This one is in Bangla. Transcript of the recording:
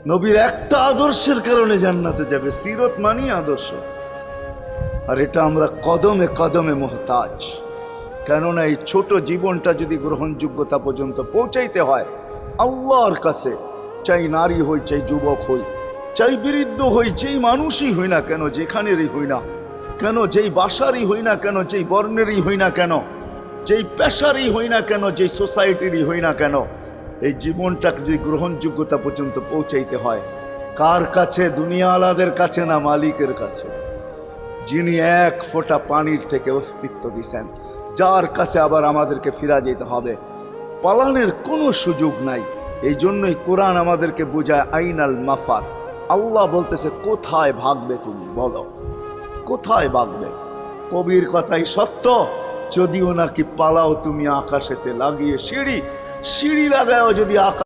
নবীর একটা আদর্শের কারণে জান্নাতে যাবে। সিরত মানি আদর্শ। আর এটা আমরা কদমে কদমে মুহতাজ। কেননা এই ছোট জীবনটা যদি গ্রহণযোগ্যতা পর্যন্ত পৌঁছাইতে হয় আল্লাহর কাছে, চাই নারী হই, চাই যুবক হই, চাই বৃদ্ধ হই, যেই মানুষই হই না কেন, যেখানেরই হই না কেন, যেই বাসারই হই না কেন, যেই বর্ণেরই হই না কেন, যেই পেশারই হই না কেন, যেই সোসাইটিরই হই না কেন, এই জীবনটাকে যদি গ্রহণযোগ্যতা পর্যন্ত পৌঁছাইতে হয় কার কাছে? দুনিয়াওয়ালাদের কাছে না, মালিকের কাছে, যিনি এক ফোঁটা পানির থেকে অস্তিত্ব দিছেন, যার কাছে আবার আমাদেরকে ফিরা যেতে হবে। পালানের কোনো সুযোগ নাই। এই জন্যই কোরআন আমাদেরকে বোঝায় আইনাল মাফার। আল্লাহ বলতেছে কোথায় ভাগবে তুমি, বলো কোথায় ভাগবে? কবির কথাই সত্য, যদিও নাকি পালাও তুমি আকাশেতে লাগিয়ে সিঁড়ি, সিঁড়ি লাগাও যদি আকাশ